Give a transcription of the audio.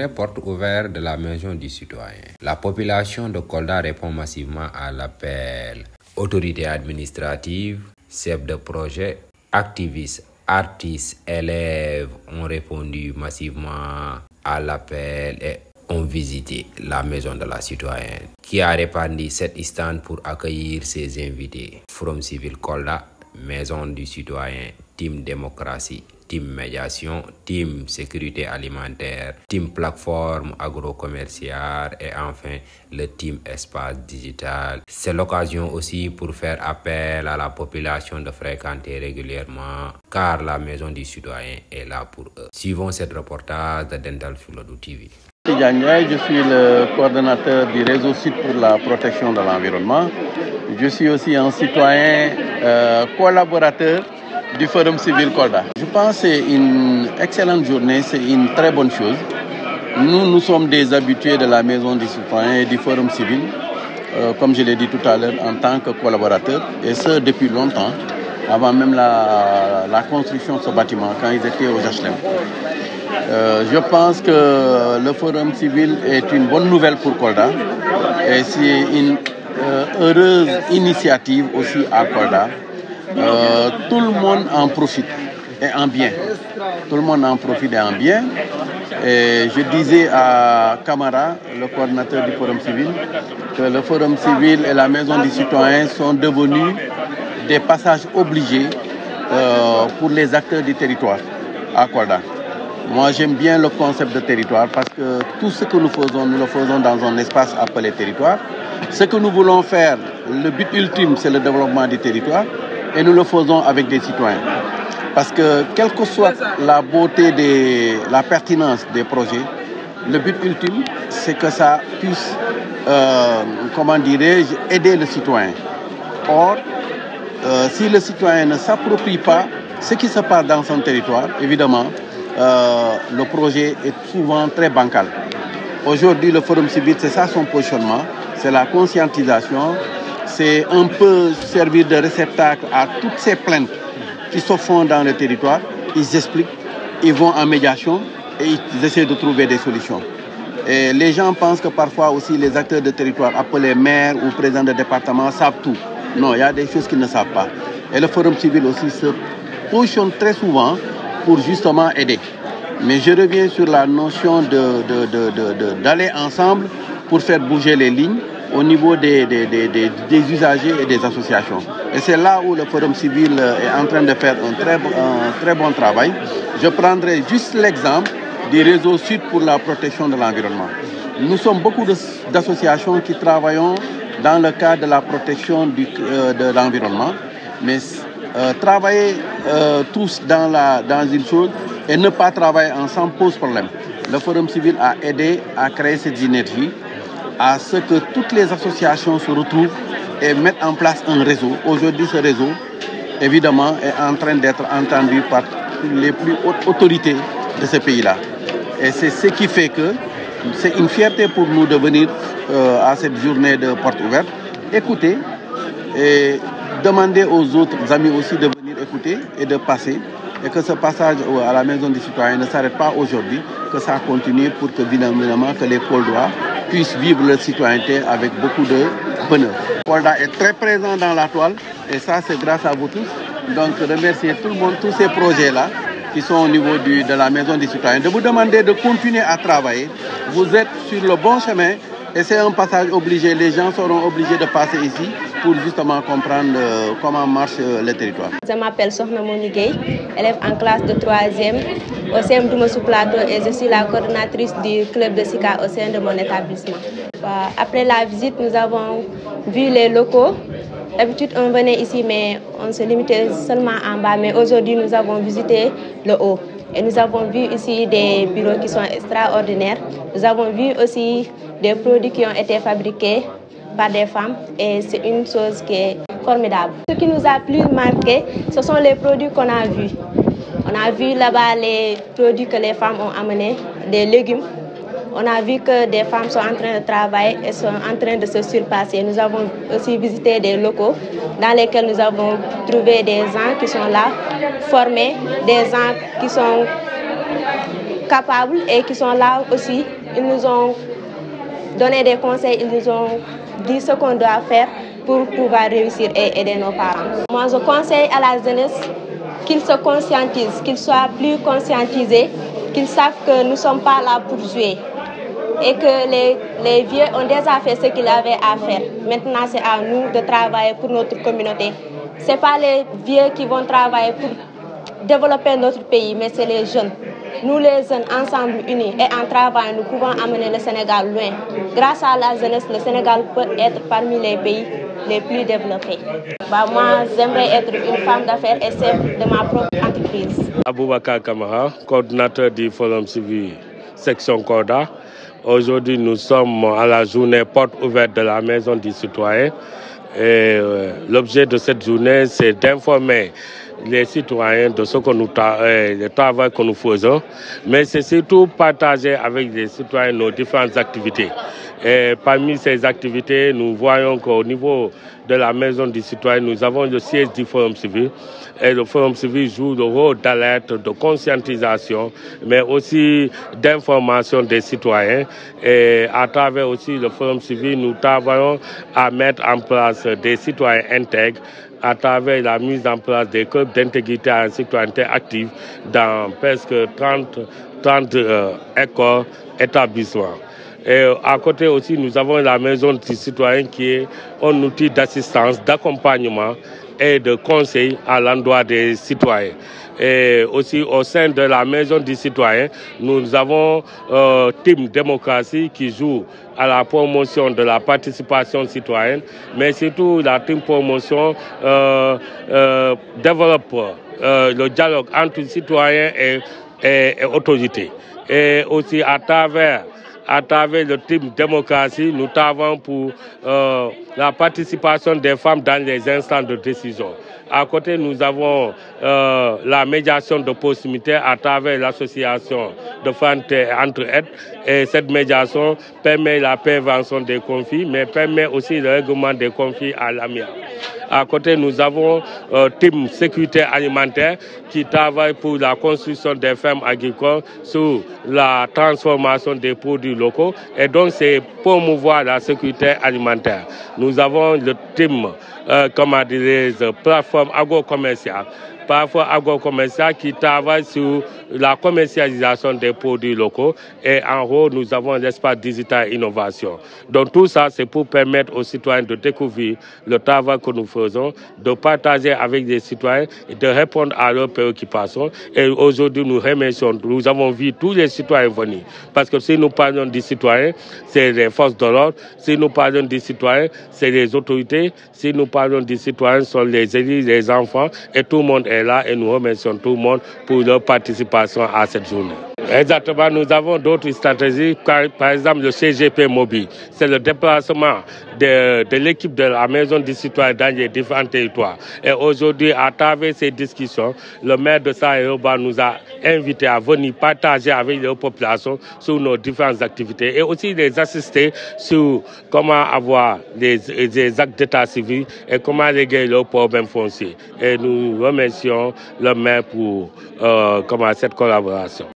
journée porte ouverte de la Maison du Citoyen. La population de Kolda répond massivement à l'appel. Autorités administratives, chefs de projet, activistes, artistes, élèves ont répondu massivement à l'appel et ont visité la Maison de la Citoyenne, qui a répandu 7 stands pour accueillir ses invités. Forum Civil Kolda, Maison du Citoyen, Team Démocratie, Team Médiation, Team Sécurité Alimentaire, Team Plateforme Agro-Commerciale et enfin le Team Espace Digital. C'est l'occasion aussi pour faire appel à la population de fréquenter régulièrement car la Maison du Citoyen est là pour eux. Suivons ce reportage de Dental Fuladu TV. Je suis le coordonnateur du réseau Sud pour la protection de l'environnement. Je suis aussi un citoyen collaborateur du Forum Civil Kolda. Je pense que c'est une excellente journée, c'est une très bonne chose. Nous sommes des habitués de la Maison des Citoyens et du Forum Civil, comme je l'ai dit tout à l'heure, en tant que collaborateurs, et ce depuis longtemps, avant même la construction de ce bâtiment, quand ils étaient aux HLM. Je pense que le Forum Civil est une bonne nouvelle pour Kolda et c'est une heureuse initiative aussi à Kolda. Tout le monde en profite et en bien. Tout le monde en profite et en bien. Et je disais à Camara, le coordinateur du Forum Civil, que le Forum Civil et la Maison des Citoyens sont devenus des passages obligés pour les acteurs du territoire à Kolda. Moi, j'aime bien le concept de territoire parce que tout ce que nous le faisons dans un espace appelé territoire. Ce que nous voulons faire, le but ultime, c'est le développement du territoire et nous le faisons avec des citoyens. Parce que, quelle que soit la beauté, la pertinence des projets, le but ultime, c'est que ça puisse, aider le citoyen. Or, si le citoyen ne s'approprie pas ce qui se passe dans son territoire, évidemment, le projet est souvent très bancal. Aujourd'hui, le Forum Civil, c'est ça son positionnement, c'est la conscientisation, c'est un peu servir de réceptacle à toutes ces plaintes qui se font dans le territoire. Ils expliquent, ils vont en médiation et ils essaient de trouver des solutions. Et les gens pensent que parfois aussi les acteurs de territoire, appelés maires ou présidents de département, savent tout. Non, il y a des choses qu'ils ne savent pas. Et le Forum Civil aussi se positionne très souvent pour justement aider. Mais je reviens sur la notion d'aller ensemble pour faire bouger les lignes au niveau des usagers et des associations. Et c'est là où le Forum Civil est en train de faire un très bon travail. Je prendrai juste l'exemple du réseau Sud pour la protection de l'environnement. Nous sommes beaucoup d'associations qui travaillons dans le cadre de la protection de l'environnement. Mais travailler tous dans une chose et ne pas travailler ensemble pose problème. Le Forum Civil a aidé à créer cette synergie, à ce que toutes les associations se retrouvent et mettent en place un réseau. Aujourd'hui, ce réseau, évidemment, est en train d'être entendu par les plus hautes autorités de ce pays-là. Et c'est ce qui fait que c'est une fierté pour nous de venir à cette journée de porte ouverte, écouter et demander aux autres amis aussi de venir écouter et de passer. Et que ce passage à la Maison des Citoyens ne s'arrête pas aujourd'hui, que ça continue pour que, évidemment, que les Koldois puissent vivre leur citoyenneté avec beaucoup de bonheur. Kolda est très présent dans la toile et ça, c'est grâce à vous tous. Donc, remercier tout le monde, tous ces projets-là qui sont au niveau de la Maison des Citoyens, de vous demander de continuer à travailler. Vous êtes sur le bon chemin et c'est un passage obligé. Les gens seront obligés de passer ici pour justement comprendre comment marche le territoire. Je m'appelle Sohna Monigay, élève en classe de 3e au CM Doumoussou Plateau et je suis la coordonnatrice du club de SICA au sein de mon établissement. Après la visite, nous avons vu les locaux. D'habitude, on venait ici, mais on se limitait seulement en bas. Mais aujourd'hui, nous avons visité le haut. Et nous avons vu ici des bureaux qui sont extraordinaires. Nous avons vu aussi des produits qui ont été fabriqués par des femmes. Et c'est une chose qui est formidable. Ce qui nous a plus marqué, ce sont les produits qu'on a vus. On a vu là-bas les produits que les femmes ont amenés, des légumes. On a vu que des femmes sont en train de travailler et sont en train de se surpasser. Nous avons aussi visité des locaux dans lesquels nous avons trouvé des gens qui sont là, formés, des gens qui sont capables et qui sont là aussi. Ils nous ont donné des conseils, ils nous ont dit ce qu'on doit faire pour pouvoir réussir et aider nos parents. Moi, je conseille à la jeunesse qu'ils se conscientisent, qu'ils soient plus conscientisés, qu'ils savent que nous ne sommes pas là pour jouer et que les vieux ont déjà fait ce qu'ils avaient à faire. Maintenant, c'est à nous de travailler pour notre communauté. Ce n'est pas les vieux qui vont travailler pour développer notre pays, mais c'est les jeunes. Nous, les jeunes, ensemble, unis et en travaillant, nous pouvons amener le Sénégal loin. Grâce à la jeunesse, le Sénégal peut être parmi les pays les plus développés. Moi, j'aimerais être une femme d'affaires et chef de ma propre entreprise. Aboubakar Kamara, coordinateur du Forum civil section Korda. Aujourd'hui, nous sommes à la journée porte ouverte de la Maison du Citoyen. L'objet de cette journée, c'est d'informer les citoyens de ce que le travail que nous faisons, mais c'est surtout partager avec les citoyens nos différentes activités. Et parmi ces activités, nous voyons qu'au niveau de la Maison du Citoyen, nous avons le siège du Forum civil. Et le Forum civil joue le rôle d'alerte, de conscientisation, mais aussi d'information des citoyens. Et à travers aussi le Forum civil, nous travaillons à mettre en place des citoyens intègres à travers la mise en place des clubs d'intégrité à la citoyenneté active dans presque 30 écoles, établissements. Et à côté aussi, nous avons la Maison du Citoyen qui est un outil d'assistance, d'accompagnement et de conseil à l'endroit des citoyens. Et aussi au sein de la Maison du Citoyen, nous avons Team Démocratie qui joue à la promotion de la participation citoyenne, mais surtout la Team Promotion développe le dialogue entre citoyens et autorités. Et aussi à travers le Team Démocratie, nous travaillons pour la participation des femmes dans les instances de décision. À côté, nous avons la médiation de proximité à travers l'association de femmes Entre-Aides. Et cette médiation permet la prévention des conflits, mais permet aussi le règlement des conflits à l'amiable. À côté, nous avons Team Sécurité Alimentaire qui travaille pour la construction des fermes agricoles sur la transformation des produits locaux. Et donc, c'est promouvoir la sécurité alimentaire. Nous avons le Team, plateforme agro-commerciale. Parfois agro-commercial qui travaille sur la commercialisation des produits locaux et en haut nous avons l'espace digital innovation. Donc tout ça c'est pour permettre aux citoyens de découvrir le travail que nous faisons, de partager avec les citoyens et de répondre à leurs préoccupations. Et aujourd'hui nous remercions, nous avons vu tous les citoyens venir parce que si nous parlons des citoyens, c'est les forces de l'ordre, si nous parlons des citoyens, c'est les autorités, si nous parlons des citoyens, ce sont les élus, les enfants et tout le monde est là et nous remercions tout le monde pour leur participation à cette journée. Exactement, nous avons d'autres stratégies, par exemple le CGP mobile. C'est le déplacement de l'équipe de la Maison du Citoyen dans les différents territoires. Et aujourd'hui, à travers ces discussions, le maire de Saint-Yoba nous a invités à venir partager avec les populations sur nos différentes activités et aussi les assister sur comment avoir des actes d'état civil et comment régler leurs problèmes fonciers. Et nous remercions le maire pour cette collaboration.